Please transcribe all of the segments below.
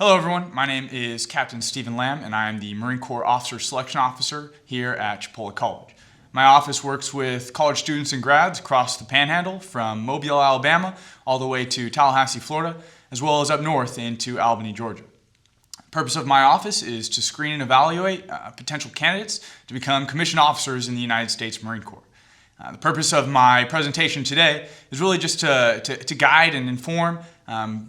Hello everyone, my name is Captain Stephen Lamb and I am the Marine Corps Officer Selection Officer here at Chipola College. My office works with college students and grads across the Panhandle from Mobile, Alabama all the way to Tallahassee, Florida, as well as up north into Albany, Georgia. The purpose of my office is to screen and evaluate potential candidates to become commissioned officers in the United States Marine Corps. The purpose of my presentation today is really just to guide and inform,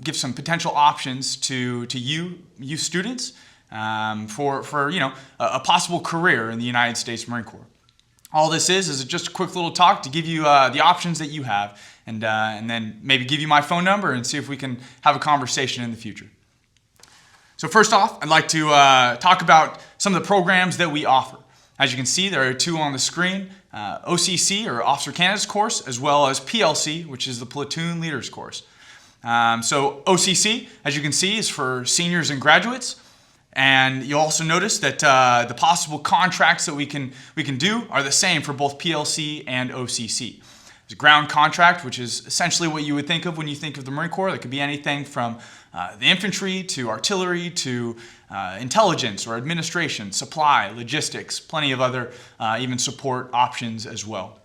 give some potential options to you students for a possible career in the United States Marine Corps. All this is just a quick little talk to give you the options that you have, and then maybe give you my phone number and see if we can have a conversation in the future. So first off, I'd like to talk about some of the programs that we offer. As you can see, there are two on the screen, OCC, or Officer Candidates course, as well as PLC, which is the Platoon Leaders course. So OCC, as you can see, is for seniors and graduates. And you'll also notice that the possible contracts that we can do are the same for both PLC and OCC. There's a ground contract, which is essentially what you would think of when you think of the Marine Corps. That could be anything from the infantry to artillery to intelligence or administration, supply, logistics, plenty of other even support options as well.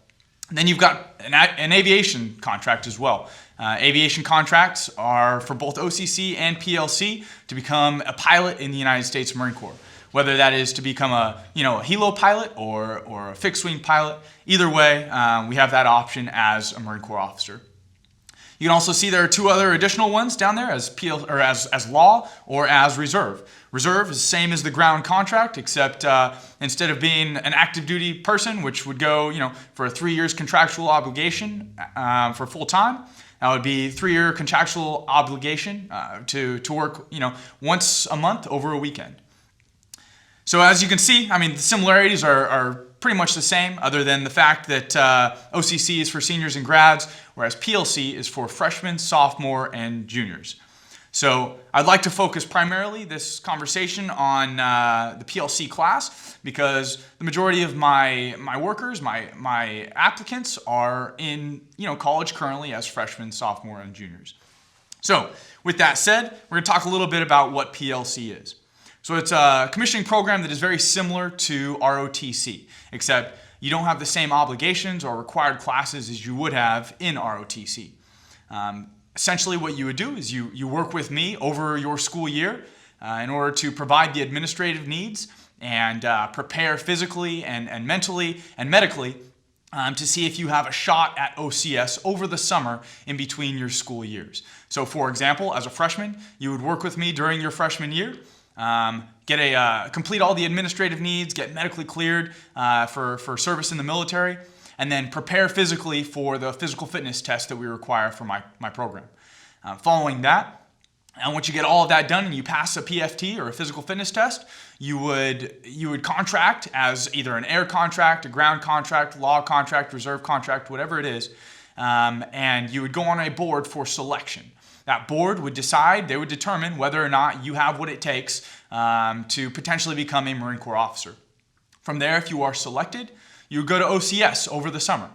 And then you've got an aviation contract as well. Aviation contracts are for both OCC and PLC to become a pilot in the United States Marine Corps. Whether that is to become a helo pilot or a fixed wing pilot, either way, we have that option as a Marine Corps officer. You can also see there are two other additional ones down there as law or as reserve. Reserve is the same as the ground contract, except instead of being an active duty person, which would go for a 3 years contractual obligation for full time, that would be 3-year contractual obligation to work once a month over a weekend. So as you can see, the similarities are pretty much the same, other than the fact that OCC is for seniors and grads, whereas PLC is for freshmen, sophomore, and juniors. So I'd like to focus primarily this conversation on the PLC class, because the majority of my workers, my applicants, are in college currently as freshmen, sophomore, and juniors. So with that said, we're going to talk a little bit about what PLC is. So it's a commissioning program that is very similar to ROTC, except you don't have the same obligations or required classes as you would have in ROTC. Essentially what you would do is you work with me over your school year in order to provide the administrative needs and prepare physically and mentally and medically to see if you have a shot at OCS over the summer in between your school years. So for example, as a freshman, you would work with me during your freshman year, complete all the administrative needs, get medically cleared for service in the military, and then prepare physically for the physical fitness test that we require for my program. Following that, and once you get all of that done and you pass a PFT or a physical fitness test, you would contract as either an air contract, a ground contract, law contract, reserve contract, whatever it is, and you would go on a board for selection. That board would determine whether or not you have what it takes to potentially become a Marine Corps officer. From there, if you are selected, you would go to OCS over the summer.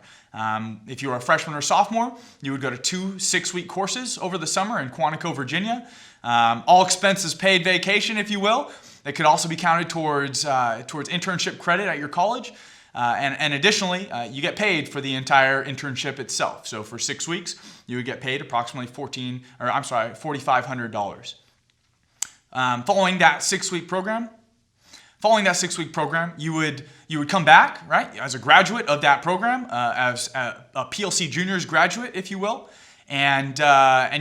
If you are a freshman or sophomore, you would go to 2 6-week courses over the summer in Quantico, Virginia. All expenses paid vacation, if you will. That could also be counted towards internship credit at your college. And additionally, you get paid for the entire internship itself. So for 6 weeks, you would get paid approximately $4,500. Following that 6-week program, you would come back, right, as a graduate of that program, as a PLC juniors graduate, if you will, and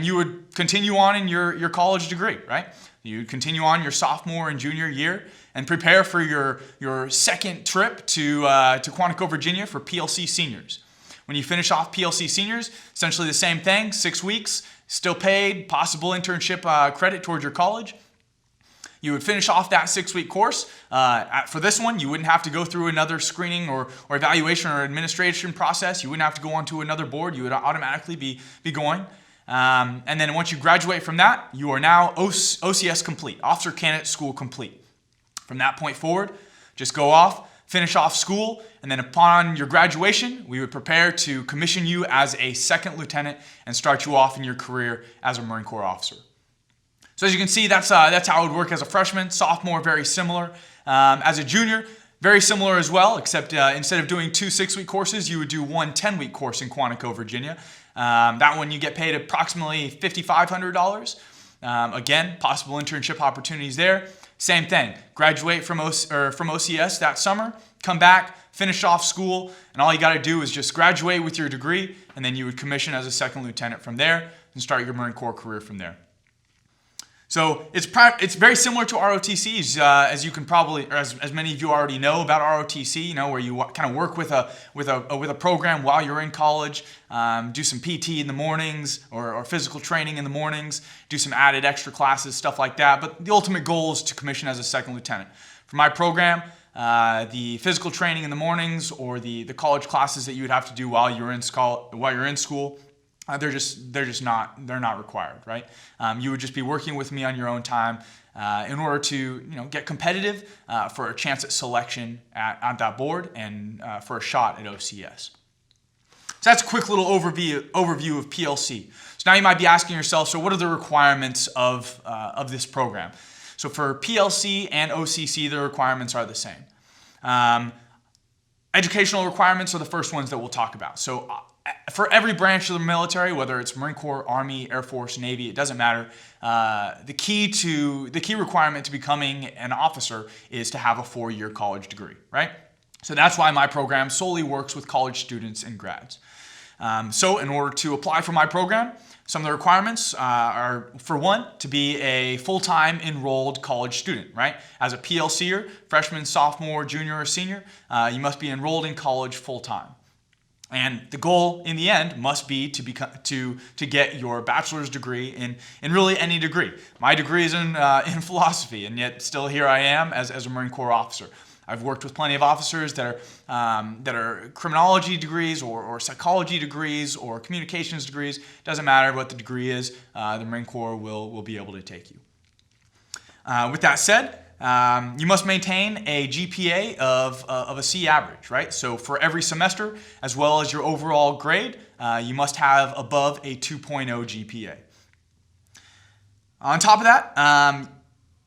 you would continue on in your college degree, right? You would continue on your sophomore and junior year and prepare for your second trip to Quantico, Virginia for PLC seniors. When you finish off PLC seniors, essentially the same thing, 6 weeks, still paid, possible internship credit towards your college. You would finish off that 6-week course. For this one, you wouldn't have to go through another screening or evaluation or administration process. You wouldn't have to go onto another board. You would automatically be going. And then once you graduate from that, you are now OCS complete, Officer Candidate School complete. From that point forward, just go off, finish off school, and then upon your graduation, we would prepare to commission you as a second lieutenant and start you off in your career as a Marine Corps officer. So as you can see, that's how it would work as a freshman. Sophomore, very similar. As a junior, very similar as well, except instead of doing 2 6-week courses, you would do 1 10-week course in Quantico, Virginia. That one you get paid approximately $5,500. Again, possible internship opportunities there. Same thing, graduate from OCS that summer, come back, finish off school, and all you got to do is just graduate with your degree, and then you would commission as a second lieutenant from there and start your Marine Corps career from there. So it's very similar to ROTCs, as you can probably, or as many of you already know about ROTC. Where you kind of work with a program while you're in college, do some PT in the mornings or physical training in the mornings, do some added extra classes, stuff like that. But the ultimate goal is to commission as a second lieutenant. For my program, the physical training in the mornings or the college classes that you would have to do while you're in school. They're not required, right? You would just be working with me on your own time in order to get competitive for a chance at selection at that board and for a shot at OCS. So that's a quick little overview of PLC. So now you might be asking yourself, so what are the requirements of this program? So for PLC and OCC, the requirements are the same. Educational requirements are the first ones that we'll talk about. So for every branch of the military, whether it's Marine Corps, Army, Air Force, Navy, it doesn't matter. The key requirement to becoming an officer is to have a 4-year college degree, right? So that's why my program solely works with college students and grads. So in order to apply for my program, some of the requirements are, for one, to be a full-time enrolled college student, right? As a PLCer, freshman, sophomore, junior, or senior, you must be enrolled in college full-time. And the goal in the end must be to get your bachelor's degree in really any degree. My degree is in philosophy, and yet still here I am as a Marine Corps officer. I've worked with plenty of officers that are criminology degrees or psychology degrees or communications degrees. Doesn't matter what the degree is, the Marine Corps will be able to take you. With that said, you must maintain a GPA of a C average, right? So for every semester, as well as your overall grade, you must have above a 2.0 GPA. On top of that,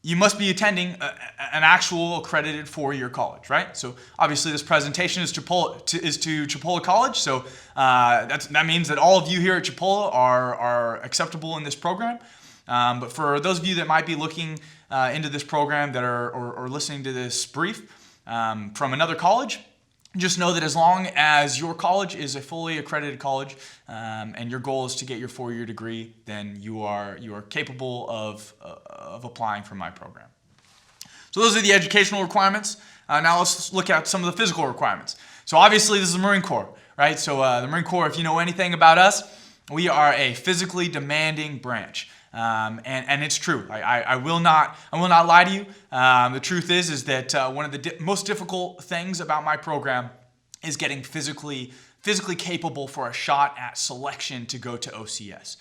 you must be attending an actual accredited 4-year college, right? So obviously this presentation is to Chipola College, so that means that all of you here at Chipola are acceptable in this program. But for those of you that might be looking into this program that are or listening to this brief from another college, just know that as long as your college is a fully accredited college and your goal is to get your 4-year degree, then you are capable of applying for my program. So those are the educational requirements. Now let's look at some of the physical requirements. So obviously this is the Marine Corps, right? So the Marine Corps, if you know anything about us, we are a physically demanding branch. And it's true. I will not lie to you. The truth is that one of the most difficult things about my program is getting physically capable for a shot at selection to go to OCS.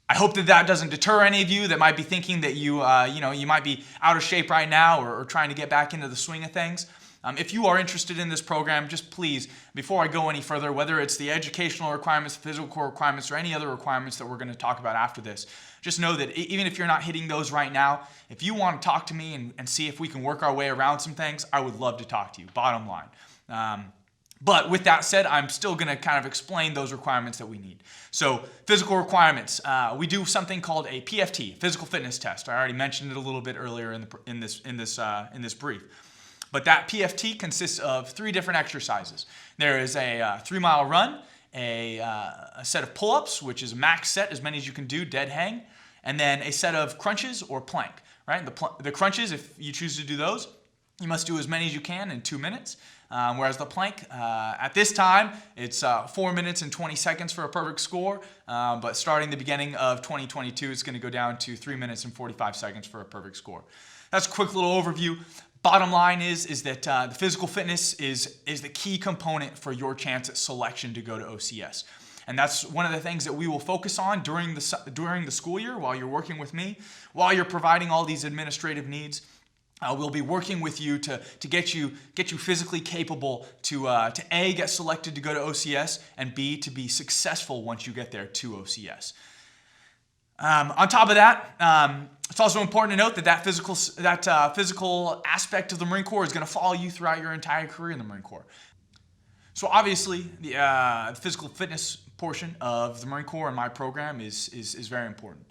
I hope that doesn't deter any of you that might be thinking that you might be out of shape right now or trying to get back into the swing of things. If you are interested in this program, just please, before I go any further, whether it's the educational requirements, physical requirements, or any other requirements that we're going to talk about after this, just know that even if you're not hitting those right now, if you want to talk to me and see if we can work our way around some things, I would love to talk to you, bottom line. But with that said, I'm still going to kind of explain those requirements that we need. So physical requirements, we do something called a PFT, physical fitness test. I already mentioned it a little bit earlier in this brief. But that PFT consists of 3 different exercises. There is a 3-mile run, a set of pull-ups, which is a max set, as many as you can do, dead hang, and then a set of crunches or plank. Right? The crunches, if you choose to do those, you must do as many as you can in 2 minutes. Whereas the plank, at this time, it's 4 minutes and 20 seconds for a perfect score. But starting the beginning of 2022, it's going to go down to 3 minutes and 45 seconds for a perfect score. That's a quick little overview. Bottom line is that the physical fitness is the key component for your chance at selection to go to OCS. And that's one of the things that we will focus on during the school year while you're working with me, while you're providing all these administrative needs. We'll be working with you to get you physically capable to A, get selected to go to OCS, and B, to be successful once you get there to OCS. On top of that, it's also important to note that physical aspect of the Marine Corps is going to follow you throughout your entire career in the Marine Corps. So obviously, the physical fitness portion of the Marine Corps in my program is very important.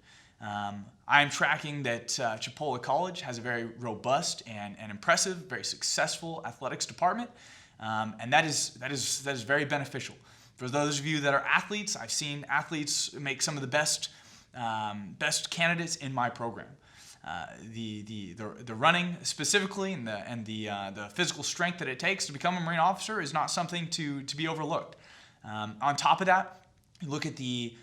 I am tracking that Chipola College has a very robust and impressive, very successful athletics department, and that is very beneficial. For those of you that are athletes, I've seen athletes make some of the best candidates in my program. The running specifically and the physical strength that it takes to become a Marine officer is not something to be overlooked. On top of that, you look at the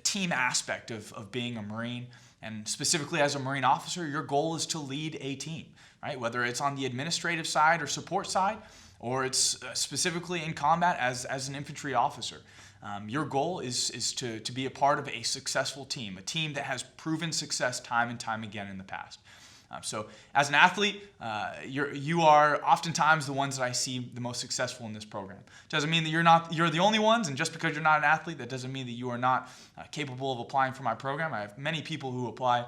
team aspect of being a Marine, and specifically as a Marine officer, your goal is to lead a team, right? Whether it's on the administrative side or support side, or it's specifically in combat as an infantry officer. Your goal is to be a part of a successful team, a team that has proven success time and time again in the past. So as an athlete, you are oftentimes the ones that I see the most successful in this program. Doesn't mean that you're the only ones, and just because you're not an athlete, that doesn't mean that you are not capable of applying for my program. I have many people who apply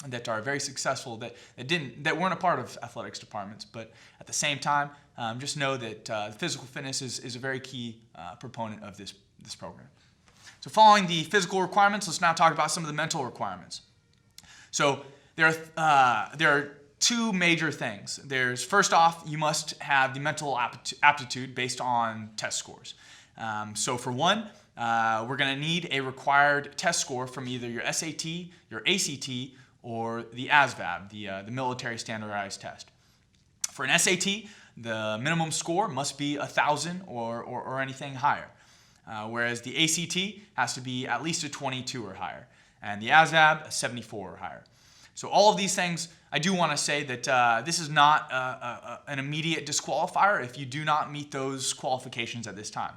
that are very successful that weren't a part of athletics departments, but at the same time, just know that physical fitness is a very key proponent of this program. So following the physical requirements, let's now talk about some of the mental requirements. So there are two major things. First off, you must have the mental aptitude based on test scores. So for one, we're going to need a required test score from either your SAT, your ACT, or the ASVAB, the military standardized test. For an SAT, the minimum score must be 1,000 or anything higher, whereas the ACT has to be at least a 22 or higher, and the ASVAB a 74 or higher. So all of these things, I do want to say that this is not an immediate disqualifier if you do not meet those qualifications at this time.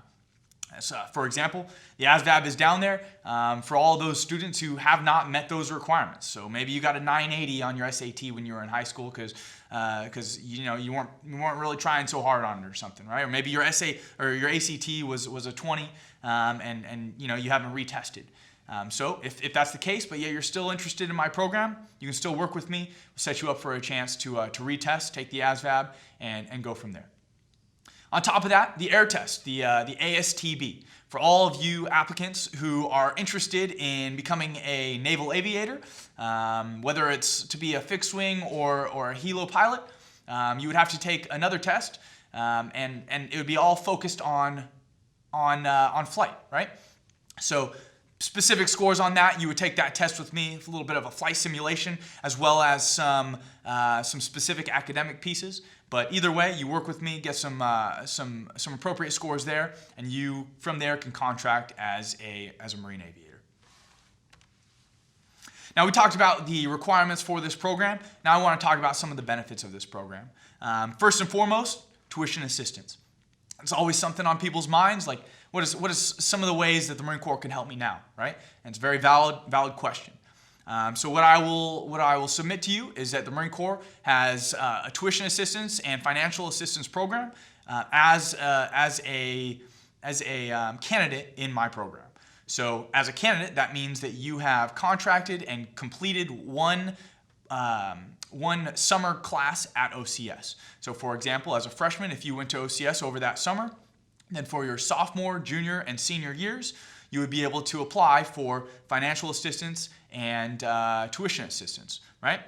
So, for example, the ASVAB is down there for all those students who have not met those requirements. So maybe you got a 980 on your SAT when you were in high school because you weren't really trying so hard on it or something, right? Or maybe your your ACT was a 20 and you haven't retested. So if that's the case, but yeah, you're still interested in my program, you can still work with me. We'll set you up for a chance to retest, take the ASVAB, and go from there. On top of that, the air test, the ASTB. For all of you applicants who are interested in becoming a naval aviator, whether it's to be a fixed wing or a helo pilot, you would have to take another test, and it would be all focused on flight, right? So specific scores on that, you would take that test with me, a little bit of a flight simulation, as well as some specific academic pieces. But either way, you work with me, get some appropriate scores there, and you from there can contract as a Marine aviator. Now we talked about the requirements for this program. Now I want to talk about some of the benefits of this program. First and foremost, tuition assistance. It's always something on people's minds, like what is some of the ways that the Marine Corps can help me now, right? And it's a very valid question. So what I will submit to you is that the Marine Corps has a tuition assistance and financial assistance program as a candidate in my program. So as a candidate, that means that you have contracted and completed one summer class at OCS. So for example, as a freshman, if you went to OCS over that summer, then for your sophomore, junior, and senior years, you would be able to apply for financial assistance and tuition assistance, right?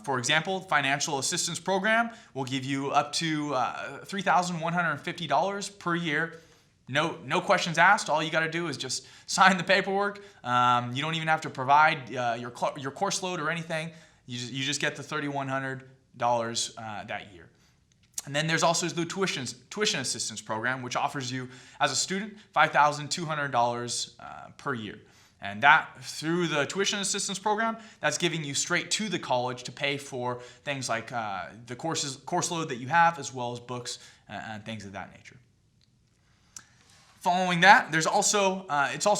For example, financial assistance program will give you up to $3,150 per year. No questions asked. All you got to do is just sign the paperwork. You don't even have to provide your course load or anything. You just get the $3,100 that year. And then there's also the tuition assistance program, which offers you, as a student, $5,200 per year. And that, through the tuition assistance program, that's giving you straight to the college to pay for things like the course load that you have, as well as books and things of that nature. Following that, it's also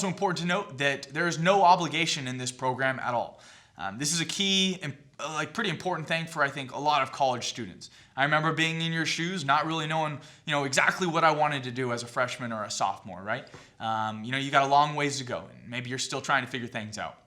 important to note that there is no obligation in this program at all. This is a key pretty important thing for, I think, a lot of college students. I remember being in your shoes, not really knowing, exactly what I wanted to do as a freshman or a sophomore, right? You got a long ways to go, and maybe you're still trying to figure things out.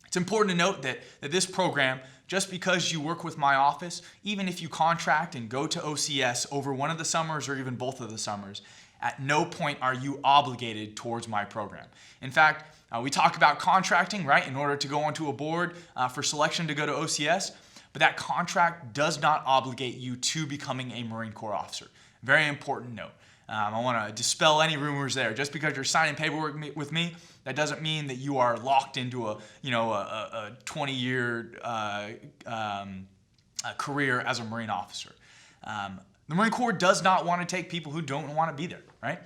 It's important to note that this program, just because you work with my office, even if you contract and go to OCS over one of the summers or even both of the summers, at no point are you obligated towards my program. In fact, we talk about contracting, right, in order to go onto a board for selection to go to OCS, but that contract does not obligate you to becoming a Marine Corps officer. Very important note. I want to dispel any rumors there. Just because you're signing paperwork with me, that doesn't mean that you are locked into a 20-year career as a Marine officer. The Marine Corps does not want to take people who don't want to be there, right?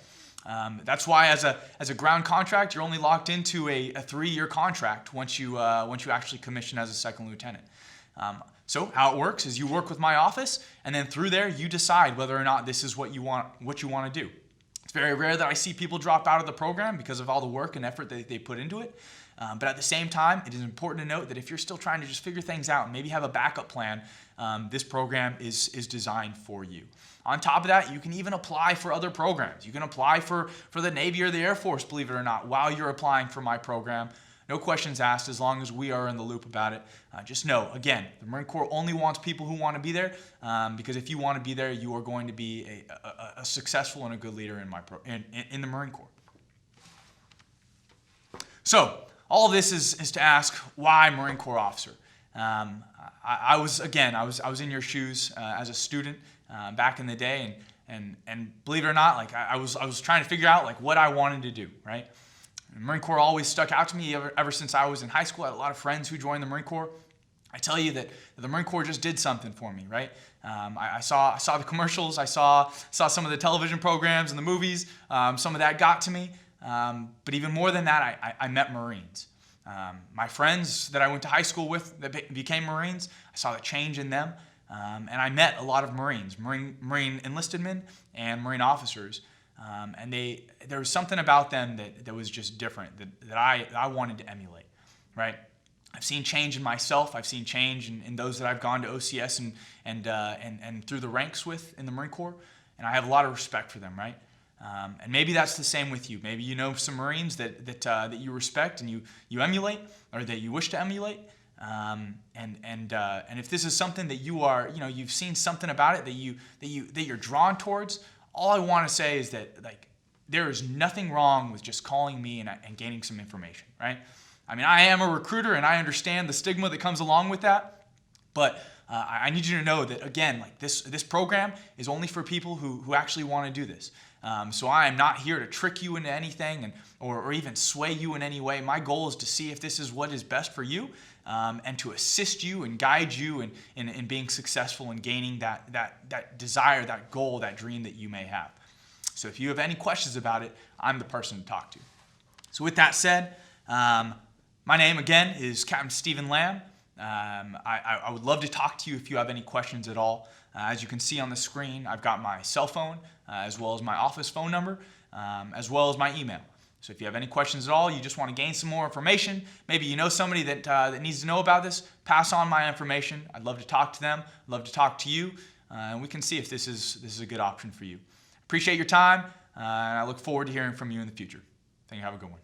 That's why as a ground contract, you're only locked into a 3-year contract once you actually commission as a second lieutenant. So how it works is you work with my office, and then through there you decide whether or not this is what you want to do. It's very rare that I see people drop out of the program because of all the work and effort that they put into it. But at the same time, it is important to note that if you're still trying to just figure things out and maybe have a backup plan, this program is designed for you. On top of that, you can even apply for other programs. You can apply for the Navy or the Air Force, believe it or not, while you're applying for my program. No questions asked as long as we are in the loop about it. Just know, again, the Marine Corps only wants people who want to be there because if you want to be there, you are going to be a successful and a good leader in the Marine Corps. So, all of this is to ask, why Marine Corps officer? I was in your shoes as a student back in the day, and believe it or not, I was trying to figure out what I wanted to do, right? The Marine Corps always stuck out to me ever since I was in high school. I had a lot of friends who joined the Marine Corps. I tell you that the Marine Corps just did something for me, right? I saw the commercials, I saw some of the television programs and the movies. Some of that got to me, but even more than that, I met Marines. My friends that I went to high school with that became Marines, I saw the change in them, and I met a lot of Marines, Marine enlisted men and Marine officers. And there was something about them that was just different, that I wanted to emulate, right? I've seen change in myself. I've seen change in those that I've gone to OCS and through the ranks with in the Marine Corps, and I have a lot of respect for them, right? And maybe that's the same with you. Maybe you know some Marines that you respect and you emulate, or that you wish to emulate. And if this is something that you've seen something about it that you're drawn towards. All I want to say is that there is nothing wrong with just calling me and gaining some information, right? I mean, I am a recruiter and I understand the stigma that comes along with that, but I need you to know that, again, this program is only for people who actually want to do this. So I am not here to trick you into anything or even sway you in any way. My goal is to see if this is what is best for you, and to assist you and guide you in being successful and gaining that desire, that goal, that dream that you may have. So if you have any questions about it, I'm the person to talk to. So with that said, my name again is Captain Stephen Lamb. I would love to talk to you if you have any questions at all. As you can see on the screen, I've got my cell phone, as well as my office phone number, as well as my email. So if you have any questions at all, you just want to gain some more information, maybe you know somebody that needs to know about this, pass on my information. I'd love to talk to them, I'd love to talk to you, and we can see if this is a good option for you. Appreciate your time, and I look forward to hearing from you in the future. Thank you. Have a good one.